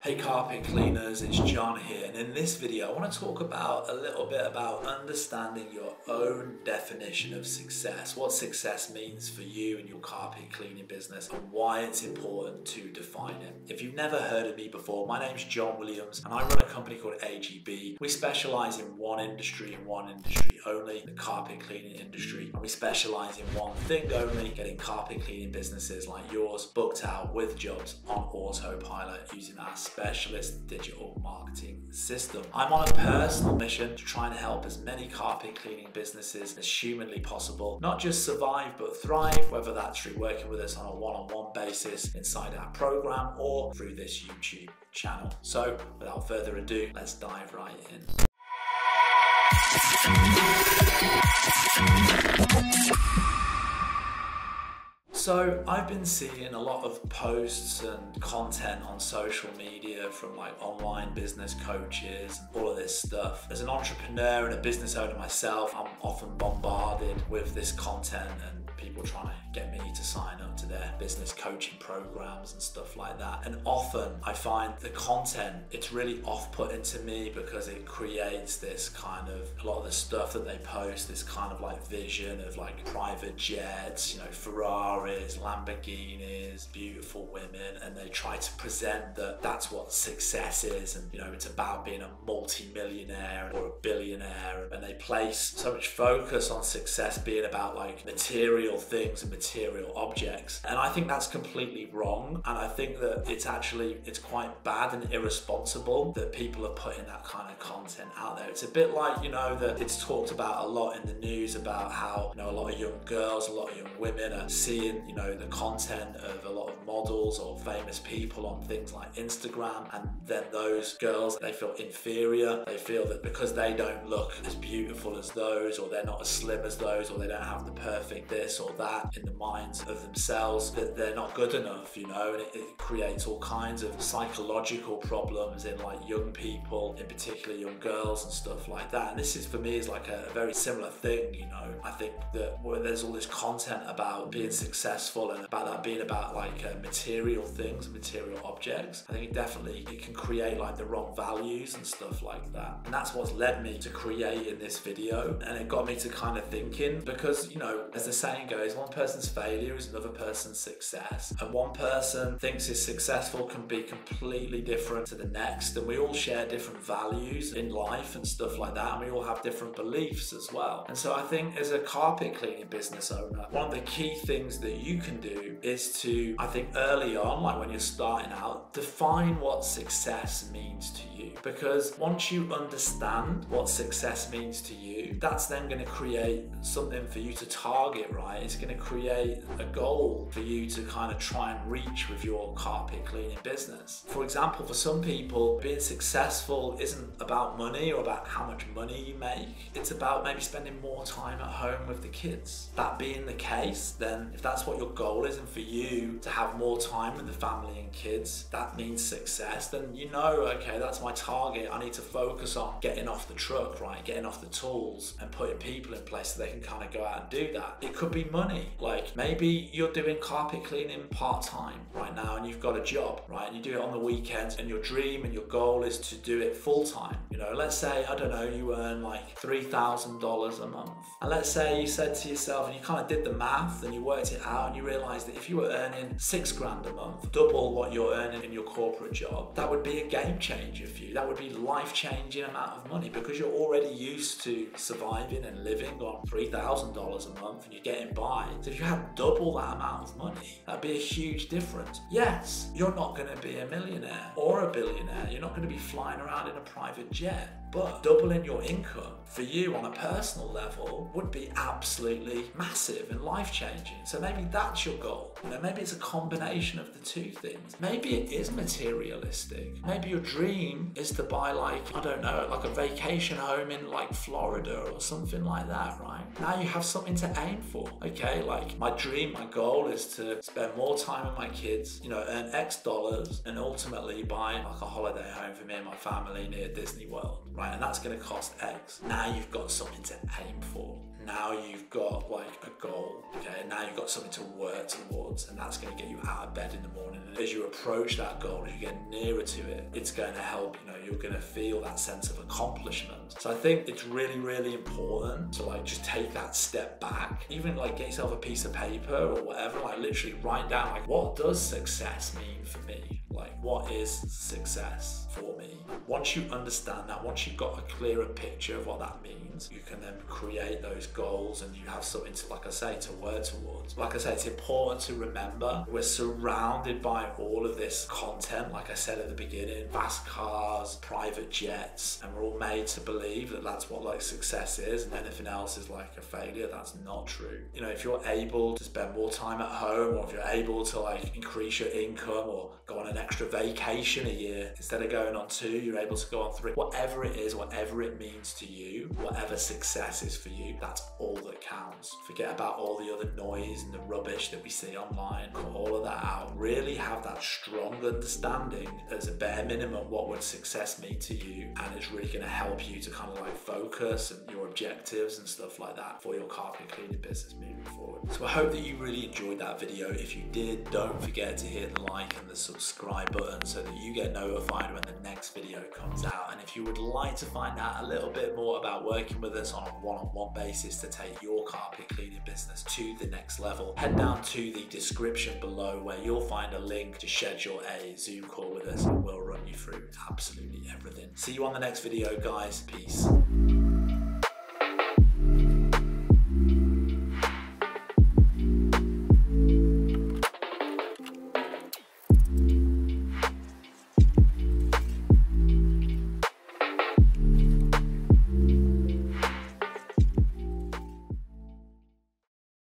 Hey carpet cleaners, it's John here, and in this video I want to talk about a little bit about understanding your own definition of success, what success means for you in your carpet cleaning business and why it's important to define it. If you've never heard of me before, my name's John Williams and I run a company called AGB. We specialize in one industry and one industry only, the carpet cleaning industry, and we specialize in one thing only, getting carpet cleaning businesses like yours booked out with jobs on autopilot using our specialist digital marketing system. I'm on a personal mission to try and help as many carpet cleaning businesses as humanly possible, not just survive but thrive, whether that's through working with us on a one-on-one basis inside our program or through this YouTube channel. So without further ado, let's dive right in. So I've been seeing a lot of posts and content on social media from like online business coaches and all of this stuff. As an entrepreneur and a business owner myself, I'm often bombarded with this content and people trying to get me to sign up to their business coaching programs and stuff like that. And often I find the content, it's really off-putting to me because it creates this kind of, a lot of the stuff that they post, this kind of like vision of like private jets, you know, Ferraris, Lamborghinis, beautiful women, and they try to present that that's what success is, and you know, it's about being a multi-millionaire or a billionaire, and they place so much focus on success being about like material things and material objects, and I think that's completely wrong. And I think that it's quite bad and irresponsible that people are putting that kind of content out there. It's a bit like, you know, that it's talked about a lot in the news about how, you know, a lot of young girls, a lot of young women are seeing, you know, the content of a lot of models or famous people on things like Instagram, and then those girls, they feel inferior. They feel that because they don't look as beautiful as those, or they're not as slim as those, or they don't have the perfect this or that in the minds of themselves, that they're not good enough, you know, and it creates all kinds of psychological problems in like young people, in particular young girls and stuff like that. And this is, for me, is like a very similar thing, you know. I think that where there's all this content about being successful and about that being about like material things, material objects, I think it can create like the wrong values and stuff like that. And that's what's led me to creating this video, and it got me to kind of thinking, because, you know, as the saying goes, one person's failure is another person's success, and one person thinks is successful can be completely different to the next, and we all share different values in life and stuff like that, and we all have different beliefs as well. And so I think as a carpet cleaning business owner, one of the key things that you can do is to, I think early on, like when you're starting out, define what success means to you. Because once you understand what success means to you, that's then going to create something for you to target, right? It's going to create a goal for you to kind of try and reach with your carpet cleaning business. For example, for some people, being successful isn't about money or about how much money you make. It's about maybe spending more time at home with the kids. That being the case, then if that's what your goal is, and for you to have more time with the family and kids, that means success, then you know, okay, that's my target. I need to focus on getting off the truck, right? Getting off the tools and putting people in place so they can kind of go out and do that. It could be money. Like maybe you're doing carpet cleaning part-time right now and you've got a job, right? And you do it on the weekends, and your dream and your goal is to do it full-time. You know, let's say, I don't know, you earn like $3,000 a month. And let's say you said to yourself, and you kind of did the math and you worked it out, and you realized that if you were earning $6,000 a month, double what you're earning in your corporate job, that would be a game changer for you. That would be life-changing amount of money, because you're already used to surviving and living on $3,000 a month and you're getting by. So if you had double that amount of money, that'd be a huge difference. Yes, you're not going to be a millionaire or a billionaire. You're not going to be flying around in a private jet. But doubling your income for you on a personal level would be absolutely massive and life-changing. So maybe that's your goal. You know, maybe it's a combination of the two things. Maybe it is materialistic. Maybe your dream is to buy like, I don't know, like a vacation home in like Florida or something like that, right? Now you have something to aim for. Okay, like my dream, my goal is to spend more time with my kids, you know, earn X dollars, and ultimately buy like a holiday home for me and my family near Disney World, right? And that's going to cost X. Now you've got something to aim for. now you've got like a goal, okay, and now you've got something to work towards, and that's going to get you out of bed in the morning. And as you approach that goal, as you get nearer to it, it's going to help, you're going to feel that sense of accomplishment. So I think it's really, really important to like just take that step back, even like get yourself a piece of paper or whatever, like literally write down like, what does success mean for me? Like, what is success for me? Once you understand that, once you've got a clearer picture of what that means, you can then create those goals and you have something to, like I say, to work towards. Like I say, it's important to remember we're surrounded by all of this content, like I said at the beginning, fast cars, private jets, and we're all made to believe that that's what like success is and anything else is like a failure. That's not true. If you're able to spend more time at home, or if you're able to like increase your income or go on an extra vacation a year, instead of going on 2, you're able to go on 3. Whatever it is, whatever it means to you, whatever success is for you, that's all that counts. Forget about all the other noise and the rubbish that we see online. Cut all of that out. Really have that strong understanding as a bare minimum, what would success mean to you, and it's really going to help you to kind of like focus and your objectives and stuff like that for your carpet cleaning business moving forward. So I hope that you really enjoyed that video. If you did, don't forget to hit the like and the subscribe button so that you get notified when the next video comes out. And if you would like to find out a little bit more about working with us on a one-on-one basis to take your carpet cleaning business to the next level, head down to the description below where you'll find a link to schedule a Zoom call with us, and we'll run you through absolutely everything. See you on the next video, guys. Peace.